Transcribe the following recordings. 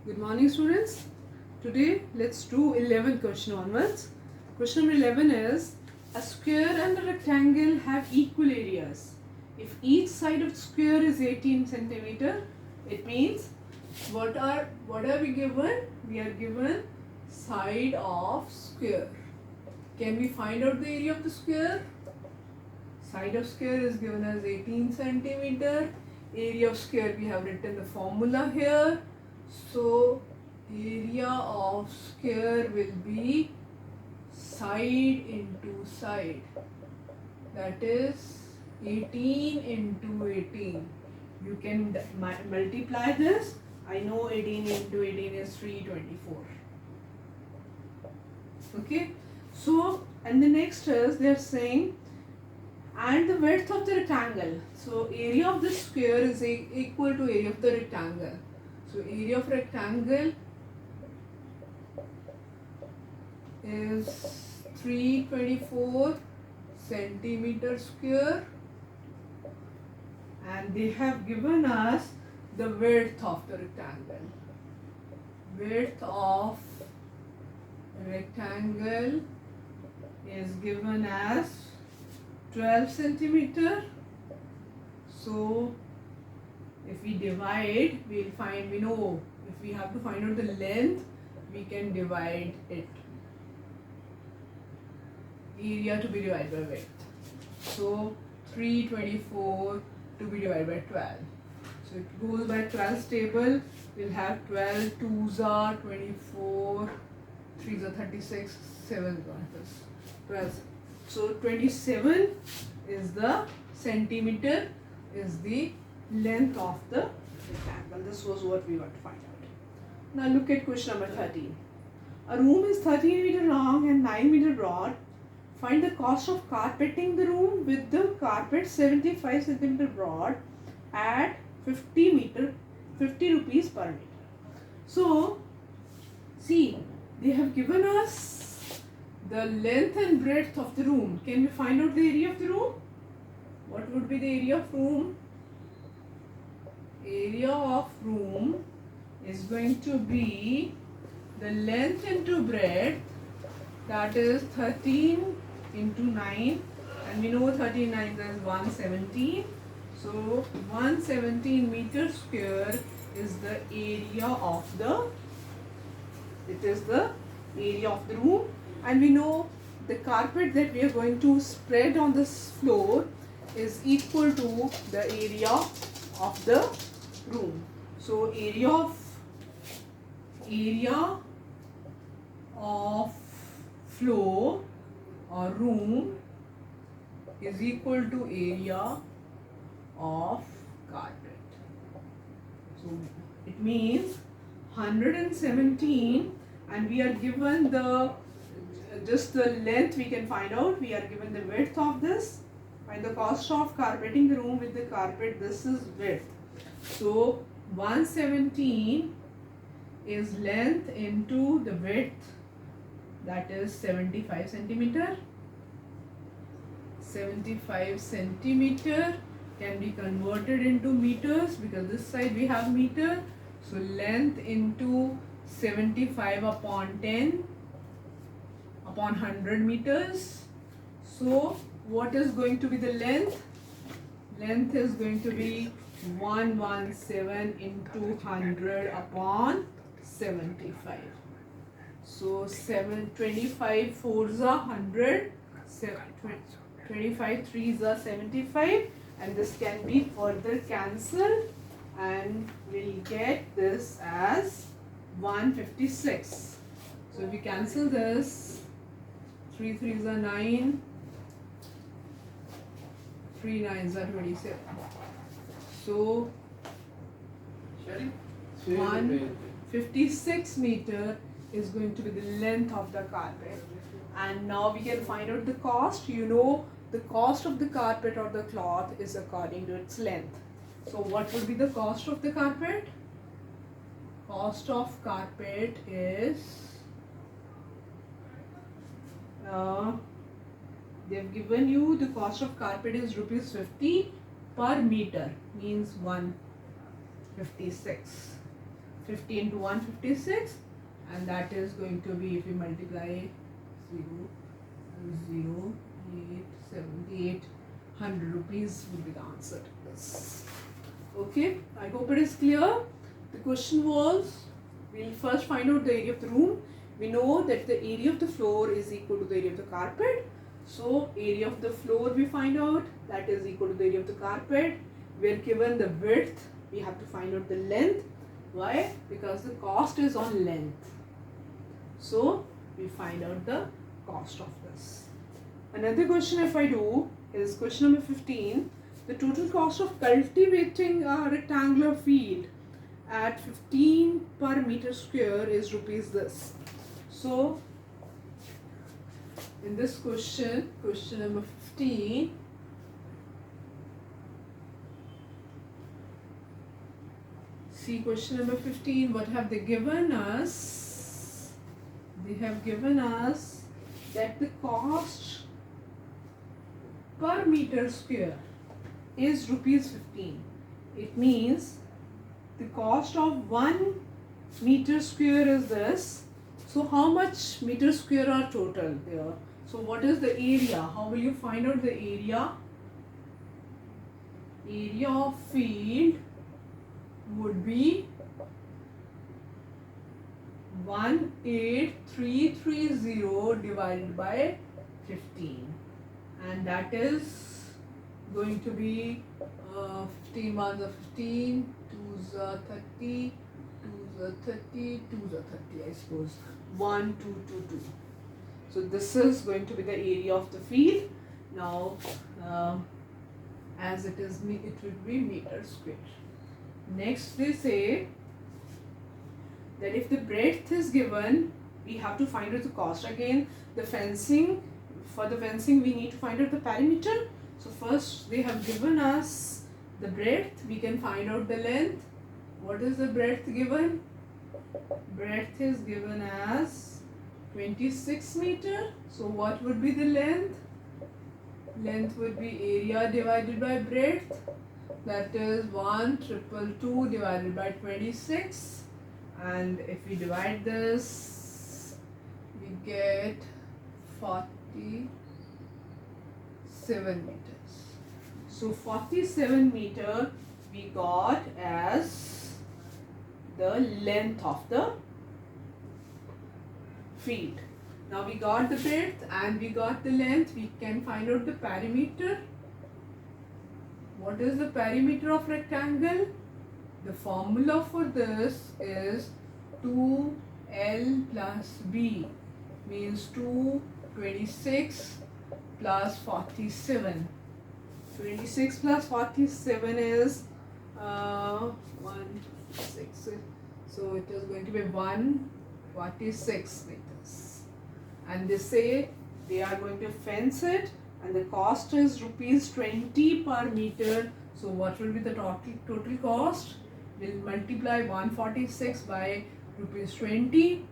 Good morning, students. Today let's do 11 question onwards. Question number 11 is a square and a rectangle have equal areas. If each side of square is 18 centimeter, it means what are we given? We are given side of square. Can we find out the area of the square? Side of square is given as 18 centimeter. Area of square, we have written the formula here. So area of square will be side into side, that is 18 into 18. You can multiply this. I know 18 into 18 is 324. Okay, so and the next is they are saying and the width of the rectangle. So area of the square is equal to area of the rectangle. So area of rectangle is 324 centimeter square, and they have given us the width of the rectangle. Width of rectangle is given as 12 centimeter. So if we divide, we know if we have to find out the length, we can divide it. Area to be divided by width. So 324 to be divided by 12. So it goes by 12 table. We'll have 12 2s are 24, 3s are 36, 7 is 12. So 27 is the centimeter, is the length of the rectangle. This was what we want to find out. Now look at question number 13. A room is 13 meter long and 9 meter broad. Find the cost of carpeting the room with the carpet 75 centimeter broad at 50 rupees per meter. So see, they have given us the length and breadth of the room. Can we find out the area of the room? What would be the area of room? Area of room is going to be the length into breadth, that is 13 into 9, and we know 39 is 117. So 117 meter square is the area of the area of the room, and we know the carpet that we are going to spread on this floor is equal to the area of the room. So area of floor or room is equal to area of carpet. So it means 117, and we are given the just the length we can find out. We are given the width of this. Find the cost of carpeting the room with the carpet. This is width. So 117 is length into the width, that is 75 centimeter. 75 centimeter can be converted into meters because this side we have meter. So length into 75 upon 10 upon 100 meters. So what is going to be the length? Length is going to be 117 into 100 upon 75. So 25 4s are 100, 25 3s are 75, and this can be further cancelled, and we'll get this as 156. So if we cancel this, 3 3s are 9, 3 9s are 27. So 156 meter is going to be the length of the carpet. And now we can find out the cost. You know, the cost of the carpet or the cloth is according to its length. So what would be the cost of the carpet? Cost of carpet is they've given you the cost of carpet is rupees 50 per meter, means 156. 15 to 156, and that is going to be, if we multiply 0, 0, 8, 78, 100 rupees would be the answer to this. Okay, I hope it is clear. The question was, we'll first find out the area of the room. We know that the area of the floor is equal to the area of the carpet. So area of the floor we find out, that is equal to the area of the carpet. We are given the width, we have to find out the length. Why? Because the cost is on length. So we find out the cost of this. Another question if I do is question number 15. The total cost of cultivating a rectangular field at 15 per meter square is rupees this. So in this question, question number 15, see question number 15, what have they given us? They have given us that the cost per meter square is rupees 15. It means the cost of 1 meter square is this. So how much meter square are total there? So what is the area? How will you find out the area? Area of field would be 18330 divided by 15, and that is going to be 15 ones are 15, 2s are 30, 2s are 30, 2s are 30, I suppose. 1, 2, 2, 2. So this is going to be the area of the field. Now, as it is, it will be meter square. Next, they say that if the breadth is given, we have to find out the cost. Again, the fencing, for the fencing, we need to find out the perimeter. So first, they have given us the breadth. We can find out the length. What is the breadth given? Breadth is given as 26 meter. So what would be the length? Length would be area divided by breadth. That is 1,222 divided by 26. And if we divide this, we get 47 meters. So 47 meter we got as the length of the field. Now we got the breadth and we got the length. We can find out the perimeter. What is the perimeter of rectangle? The formula for this is 2L plus B, means 226 plus 47. 26 plus 47 is 160. So it is going to be 146 meters. And they say they are going to fence it, and the cost is rupees 20 per meter. So what will be the total cost? We'll multiply 146 by rupees 20.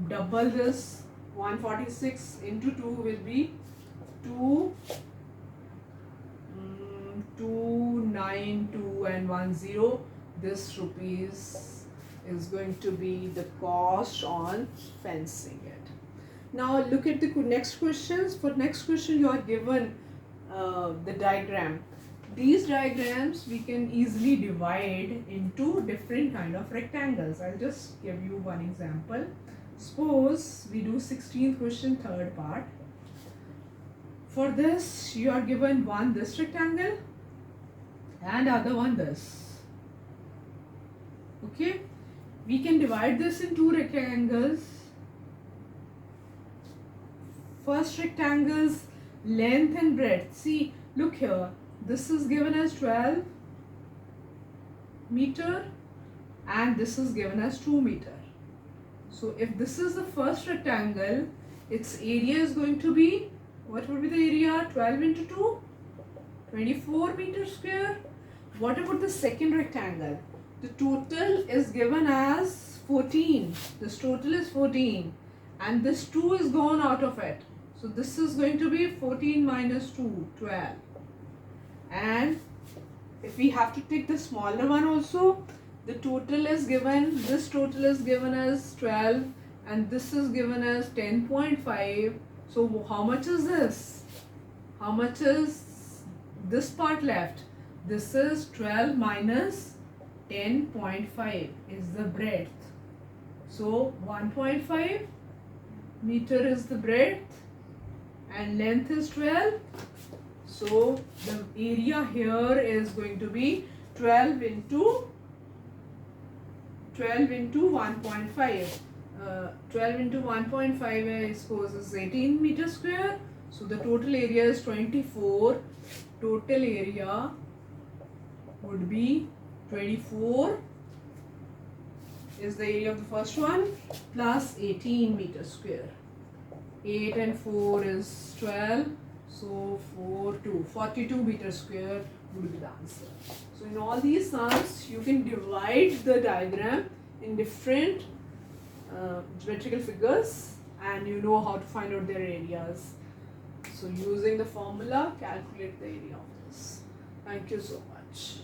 Double this, 146 into 2 will be 292 and 10. This rupees is going to be the cost on fencing it. Now look at the next questions. For next question, you are given the diagram. These diagrams we can easily divide into different kind of rectangles. I'll just give you one example. Suppose we do 16th question, third part. For this, you are given one this rectangle and other one this. Okay, we can divide this in two rectangles. First rectangle's length and breadth. See, look here. This is given as 12 meter and this is given as 2 meter. So if this is the first rectangle, its area is going to be, what will be the area? 12 into 2? 24 meters square. What about the second rectangle? The total is given as 14. This total is 14 and this 2 is gone out of it. So this is going to be 14 minus 2, 12. And if we have to take the smaller one also, the total is given, this total is given as 12 and this is given as 10.5. So how much is this? How much is this part left? This is 12 minus 10.5 is the breadth. So 1.5 meter is the breadth and length is 12. So the area here is going to be 12 into 1.5. 12 into 1.5 I suppose is 18 meters square. So the total area is 24. Total area would be 24 is the area of the first one plus 18 meters square. 8 and 4 is 12. So 42 meters square would be the answer. So in all these sums, you can divide the diagram in different geometrical figures and you know how to find out their areas. So using the formula, calculate the area of this. Thank you so much.